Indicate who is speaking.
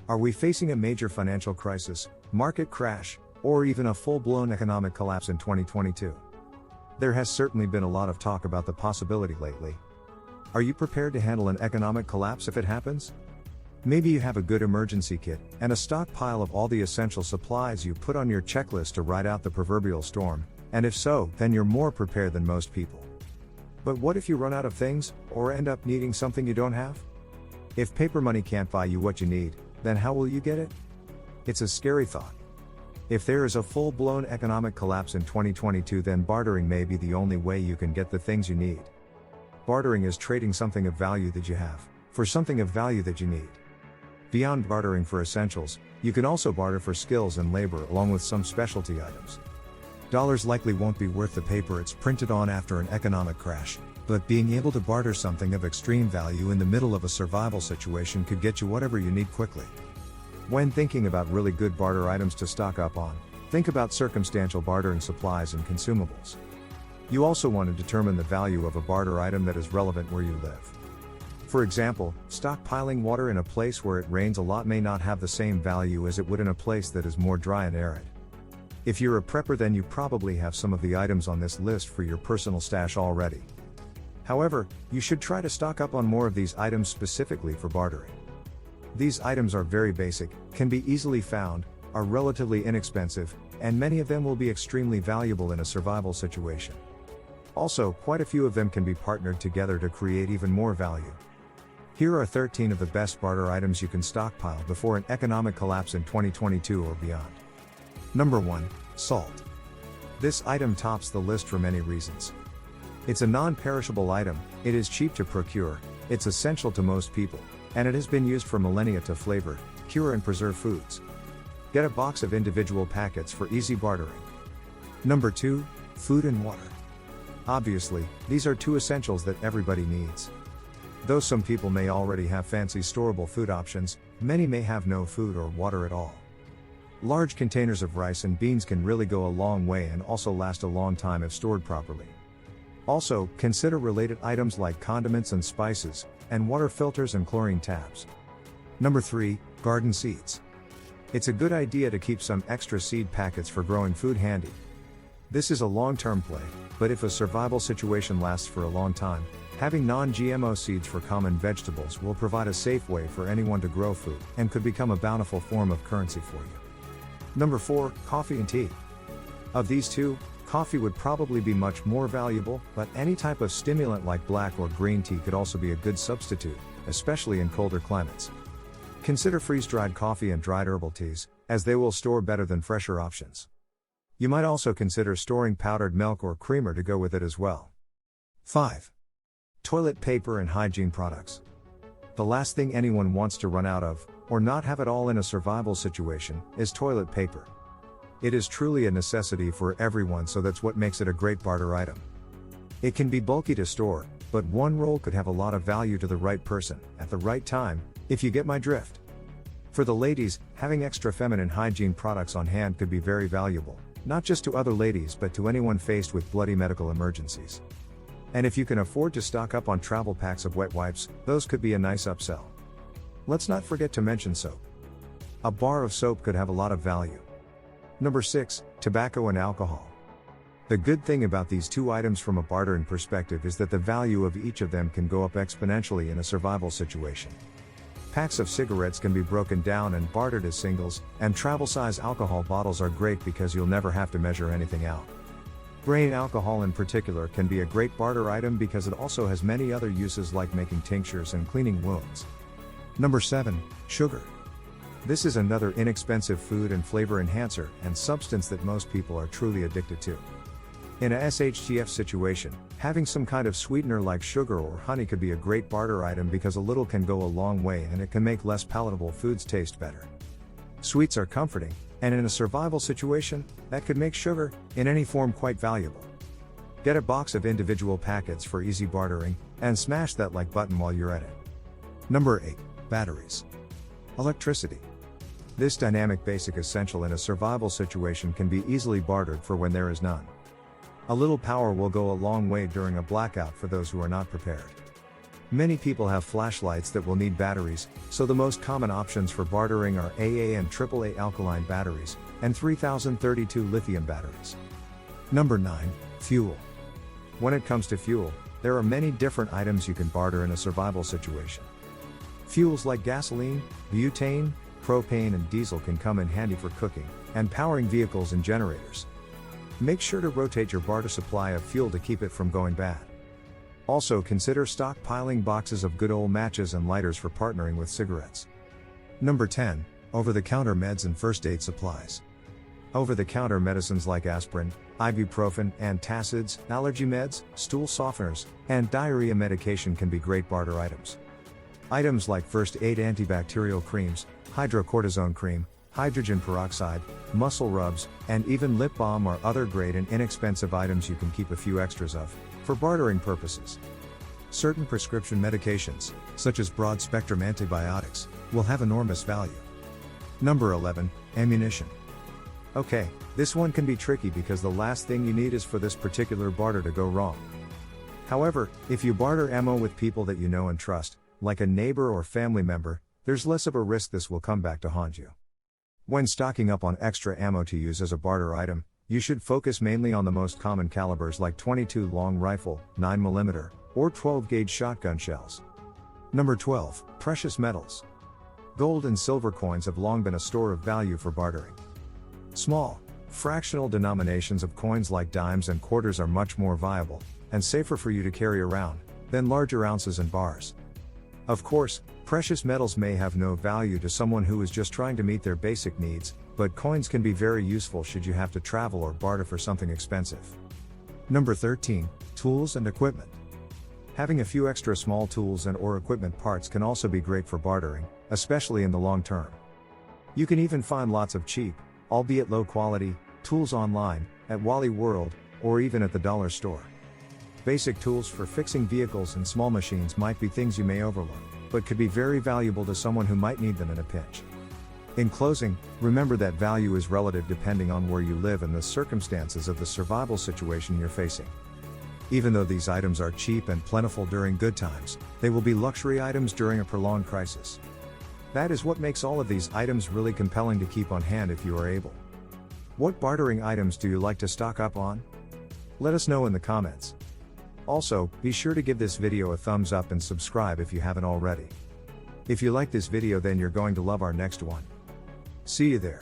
Speaker 1: Are we facing a major financial crisis, market crash, or even a full-blown economic collapse in 2022? There has certainly been a lot of talk about the possibility lately. Are you prepared to handle an economic collapse if it happens? Maybe you have a good emergency kit and a stockpile of all the essential supplies you put on your checklist to ride out the proverbial storm, and if so, then you're more prepared than most people. But what if you run out of things, or end up needing something you don't have? If paper money can't buy you what you need, then how will you get it? It's a scary thought. If there is a full-blown economic collapse in 2022, then bartering may be the only way you can get the things you need. Bartering is trading something of value that you have, for something of value that you need. Beyond bartering for essentials, you can also barter for skills and labor along with some specialty items. Dollars likely won't be worth the paper it's printed on after an economic crash, but being able to barter something of extreme value in the middle of a survival situation could get you whatever you need quickly. When thinking about really good barter items to stock up on, think about circumstantial bartering supplies and consumables. You also want to determine the value of a barter item that is relevant where you live. For example, stockpiling water in a place where it rains a lot may not have the same value as it would in a place that is more dry and arid. If you're a prepper, then you probably have some of the items on this list for your personal stash already. However, you should try to stock up on more of these items specifically for bartering. These items are very basic, can be easily found, are relatively inexpensive, and many of them will be extremely valuable in a survival situation. Also, quite a few of them can be partnered together to create even more value. Here are 13 of the best barter items you can stockpile before an economic collapse in 2022 or beyond. Number 1. Salt. This item tops the list for many reasons. It's a non-perishable item, it is cheap to procure, it's essential to most people, and it has been used for millennia to flavor, cure and preserve foods. Get a box of individual packets for easy bartering. Number 2. Food and water. Obviously, these are two essentials that everybody needs. Though some people may already have fancy storable food options, many may have no food or water at all. Large containers of rice and beans can really go a long way and also last a long time if stored properly. Also, consider related items like condiments and spices, and water filters and chlorine taps. Number 3. Garden seeds. It's a good idea to keep some extra seed packets for growing food handy. This is a long-term play, but if a survival situation lasts for a long time, having non-GMO seeds for common vegetables will provide a safe way for anyone to grow food, and could become a bountiful form of currency for you. Number 4. Coffee and tea. Of these two, coffee would probably be much more valuable, but any type of stimulant like black or green tea could also be a good substitute, especially in colder climates. Consider freeze-dried coffee and dried herbal teas, as they will store better than fresher options. You might also consider storing powdered milk or creamer to go with it as well. 5. Toilet paper and hygiene products. The last thing anyone wants to run out of, or not have at all in a survival situation, is toilet paper. It is truly a necessity for everyone, so that's what makes it a great barter item. It can be bulky to store, but one roll could have a lot of value to the right person, at the right time, if you get my drift. For the ladies, having extra feminine hygiene products on hand could be very valuable, not just to other ladies but to anyone faced with bloody medical emergencies. And if you can afford to stock up on travel packs of wet wipes, those could be a nice upsell. Let's not forget to mention soap. A bar of soap could have a lot of value. Number 6. Tobacco and alcohol. The good thing about these two items from a bartering perspective is that the value of each of them can go up exponentially in a survival situation. Packs of cigarettes can be broken down and bartered as singles, and travel-size alcohol bottles are great because you'll never have to measure anything out. Grain alcohol in particular can be a great barter item because it also has many other uses like making tinctures and cleaning wounds. Number 7. Sugar. This is another inexpensive food and flavor enhancer and substance that most people are truly addicted to. In a SHTF situation, having some kind of sweetener like sugar or honey could be a great barter item because a little can go a long way and it can make less palatable foods taste better. Sweets are comforting, and in a survival situation, that could make sugar, in any form, quite valuable. Get a box of individual packets for easy bartering, and smash that like button while you're at it. Number 8. Batteries. Electricity. This dynamic basic essential in a survival situation can be easily bartered for when there is none. A little power will go a long way during a blackout for those who are not prepared. Many people have flashlights that will need batteries, so the most common options for bartering are AA and AAA alkaline batteries, and 3032 lithium batteries. Number 9. Fuel. When it comes to fuel, there are many different items you can barter in a survival situation. Fuels like gasoline, butane, propane and diesel can come in handy for cooking, and powering vehicles and generators. Make sure to rotate your barter supply of fuel to keep it from going bad. Also consider stockpiling boxes of good old matches and lighters for partnering with cigarettes. Number 10. Over-the-counter meds and first aid supplies. Over-the-counter medicines like aspirin, ibuprofen, antacids, allergy meds, stool softeners, and diarrhea medication can be great barter items. Items like first aid antibacterial creams, hydrocortisone cream, hydrogen peroxide, muscle rubs, and even lip balm are other great and inexpensive items you can keep a few extras of, for bartering purposes. Certain prescription medications, such as broad-spectrum antibiotics, will have enormous value. Number 11. Ammunition. Okay, this one can be tricky because the last thing you need is for this particular barter to go wrong. However, if you barter ammo with people that you know and trust, like a neighbor or family member, there's less of a risk this will come back to haunt you. When stocking up on extra ammo to use as a barter item, you should focus mainly on the most common calibers like 22 long rifle, 9mm, or 12-gauge shotgun shells. Number 12. Precious metals. Gold and silver coins have long been a store of value for bartering. Small, fractional denominations of coins like dimes and quarters are much more viable, and safer for you to carry around, than larger ounces and bars. Of course, precious metals may have no value to someone who is just trying to meet their basic needs, but coins can be very useful should you have to travel or barter for something expensive. Number 13. Tools and equipment. Having a few extra small tools and or equipment parts can also be great for bartering, especially in the long term. You can even find lots of cheap, albeit low quality, tools online, at Wally World, or even at the dollar store. Basic tools for fixing vehicles and small machines might be things you may overlook, but could be very valuable to someone who might need them in a pinch. In closing, remember that value is relative depending on where you live and the circumstances of the survival situation you're facing. Even though these items are cheap and plentiful during good times, they will be luxury items during a prolonged crisis. That is what makes all of these items really compelling to keep on hand if you are able. What bartering items do you like to stock up on? Let us know in the comments. Also, be sure to give this video a thumbs up and subscribe if you haven't already. If you like this video, then you're going to love our next one. See you there.